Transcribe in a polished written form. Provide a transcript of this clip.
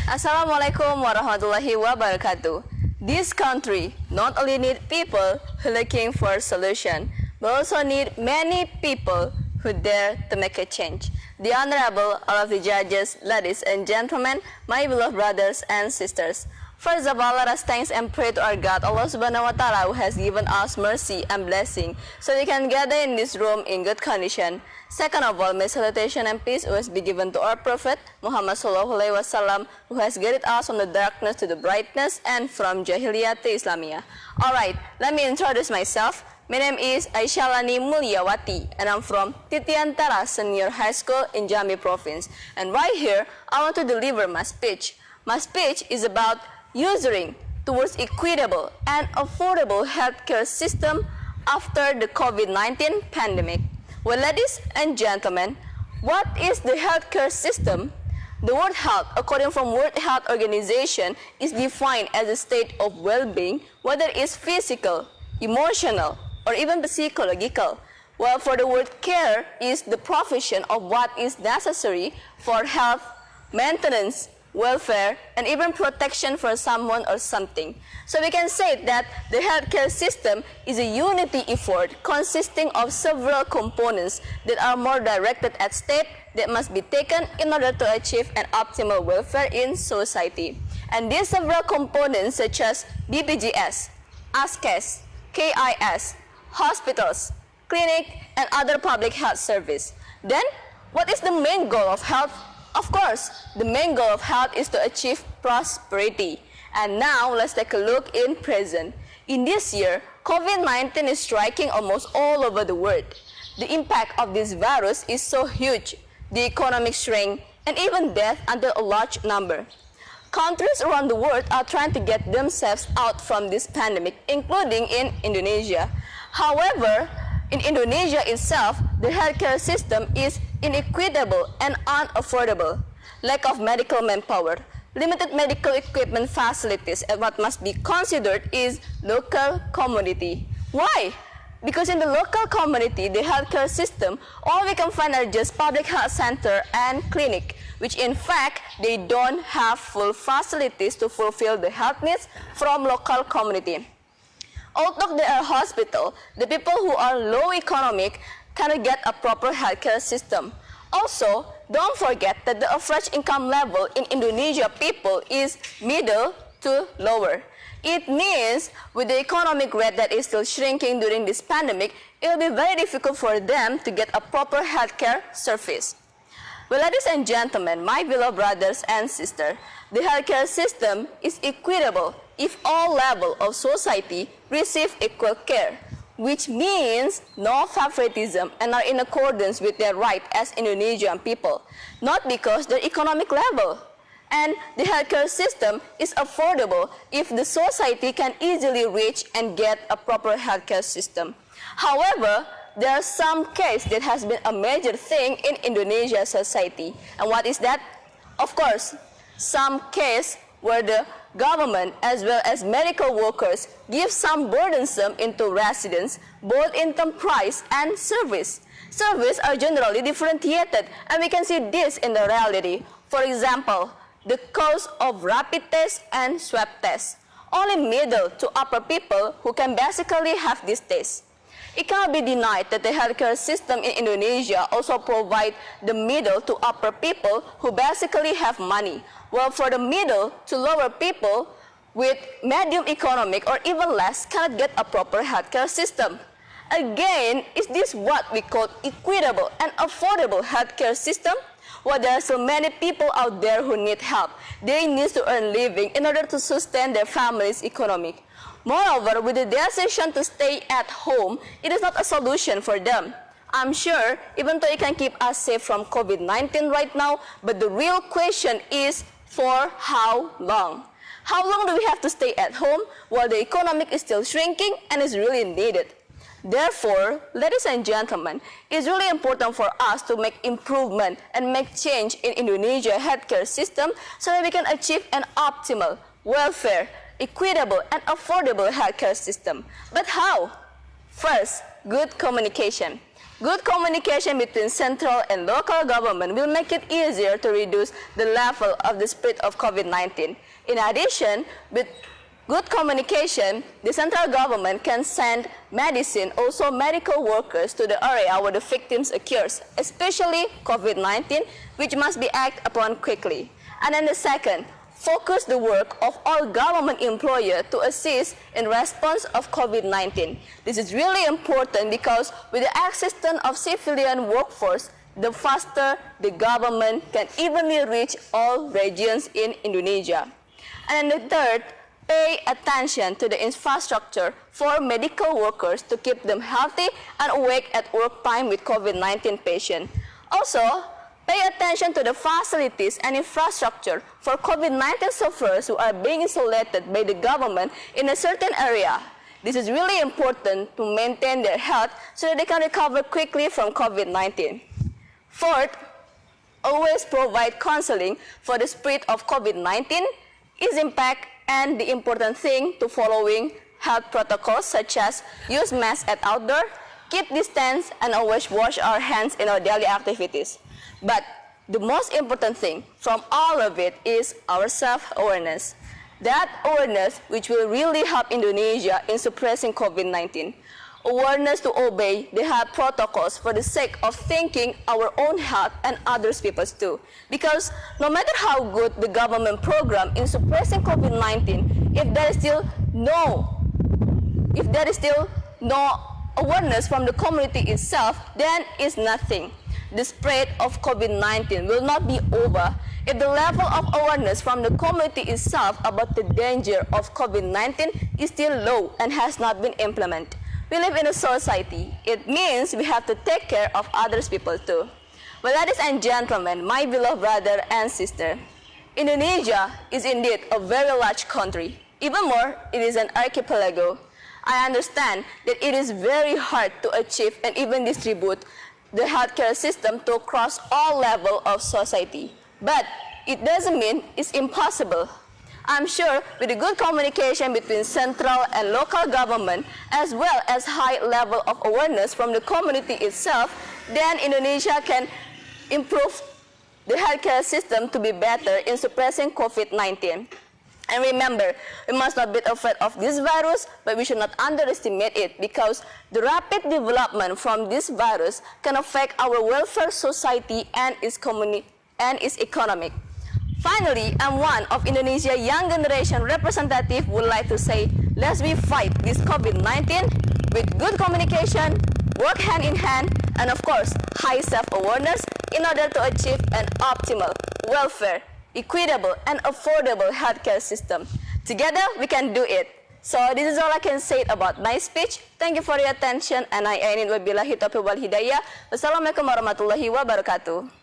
Assalamualaikum warahmatullahi wabarakatuh. This country not only need people who are looking for a solution, but also need many people who dare to make a change. The Honorable, all of the judges, ladies and gentlemen, my beloved brothers and sisters. First of all, let us thanks and pray to our God, Allah Subhanahu wa Ta'ala, who has given us mercy and blessing, so we can gather in this room in good condition. Second of all, may salutation and peace always be given to our Prophet Muhammad Sallallahu Alaihi Wasallam, who has guided us from the darkness to the brightness and from Jahiliyah to Islamiyah. Alright, let me introduce myself. My name is Aisyah Lani Mulyawati, and I'm from Titiantara Senior High School in Jambi Province. And right here, I want to deliver my speech. My speech is about ushering towards equitable and affordable healthcare system after the COVID-19 pandemic. Well, ladies and gentlemen, what is the healthcare system? The word health, according from World Health Organization, is defined as a state of well-being, whether it's physical, emotional, or even psychological. While for the word care is the provision of what is necessary for health, maintenance, welfare, and even protection for someone or something. So we can say that the healthcare system is a unity effort consisting of several components that are more directed at step that must be taken in order to achieve an optimal welfare in society. And these several components such as BPJS, ASKES, KIS, hospitals, clinic, and other public health service. Then, what is the main goal of health? Of course, the main goal of health is to achieve prosperity. And now, let's take a look in present. In this year, COVID-19 is striking almost all over the world. The impact of this virus is so huge, the economic strain, and even death under a large number. Countries around the world are trying to get themselves out from this pandemic, including in Indonesia. However, in Indonesia itself, the healthcare system is inequitable and unaffordable. Lack of medical manpower, limited medical equipment facilities, and what must be considered is local community. Why? Because in the local community, the healthcare system, all we can find are just public health center and clinic, which in fact, they don't have full facilities to fulfill the health needs from local community. Although they are hospital, the people who are low economic cannot get a proper healthcare system. Also, don't forget that the average income level in Indonesia people is middle to lower. It means with the economic rate that is still shrinking during this pandemic, it will be very difficult for them to get a proper healthcare service. Well, ladies and gentlemen, my beloved brothers and sisters, the healthcare system is equitable if all levels of society receive equal care, which means no favoritism and are in accordance with their right as Indonesian people, not because their economic level. And the healthcare system is affordable if the society can easily reach and get a proper healthcare system. However, there are some cases that has been a major thing in Indonesia society. And what is that? Of course, some case where the government as well as medical workers give some burdensome into residents, both in term price and service. Service are generally differentiated, and we can see this in the reality. For example, the cost of rapid test and swab test. Only middle to upper people who can basically have this test. It cannot be denied that the healthcare system in Indonesia also provides the middle to upper people who basically have money, while for the middle to lower people with medium economic or even less cannot get a proper healthcare system. Again, is this what we call equitable and affordable healthcare system? Well, there are so many people out there who need help. They need to earn living in order to sustain their family's economic. Moreover, with the decision to stay at home, it is not a solution for them. I'm sure, even though it can keep us safe from COVID-19 right now, but the real question is for how long? How long do we have to stay at home while the economic is still shrinking and is really needed? Therefore, ladies and gentlemen, it's really important for us to make improvement and make change in Indonesia healthcare system so that we can achieve an optimal welfare, equitable and affordable healthcare system. But how? First, good communication. Good communication between central and local government will make it easier to reduce the level of the spread of COVID-19. In addition, with good communication, the central government can send medicine, also medical workers, to the area where the victims occurs, especially COVID-19, which must be acted upon quickly. And then the second, focus the work of all government employers to assist in response of COVID-19. This is really important because with the existence of civilian workforce, the faster the government can evenly reach all regions in Indonesia. And then the third, pay attention to the infrastructure for medical workers to keep them healthy and awake at work time with COVID-19 patients. Also, pay attention to the facilities and infrastructure for COVID-19 sufferers who are being isolated by the government in a certain area. This is really important to maintain their health so that they can recover quickly from COVID-19. Fourth, always provide counseling for the spread of COVID-19, its impact, and the important thing to following health protocols such as use masks at outdoor, keep distance, and always wash our hands in our daily activities. But the most important thing from all of it is our self-awareness. That awareness which will really help Indonesia in suppressing COVID-19. Awareness to obey the health protocols for the sake of thinking our own health and others people's too. Because no matter how good the government program in suppressing COVID-19, if there is still no awareness from the community itself, then it's nothing. The spread of COVID-19 will not be over if the level of awareness from the community itself about the danger of COVID-19 is still low and has not been implemented. We live in a society. It means we have to take care of others people too. Well, ladies and gentlemen, my beloved brother and sister, Indonesia is indeed a very large country. Even more, it is an archipelago. I understand that it is very hard to achieve and even distribute the healthcare system to across all levels of society. But it doesn't mean it's impossible. I'm sure with a good communication between central and local government, as well as high level of awareness from the community itself, then Indonesia can improve the healthcare system to be better in suppressing COVID-19. And remember, we must not be afraid of this virus, but we should not underestimate it because the rapid development from this virus can affect our welfare society and its economic. Finally, I'm one of Indonesia's young generation representative would like to say, let's we fight this COVID-19 with good communication, work hand in hand, and of course, high self-awareness in order to achieve an optimal welfare, equitable, and affordable healthcare system. Together, we can do it. So this is all I can say about my speech. Thank you for your attention, and I end it wabillahi taufiq wal hidayah. Wassalamualaikum warahmatullahi wabarakatuh.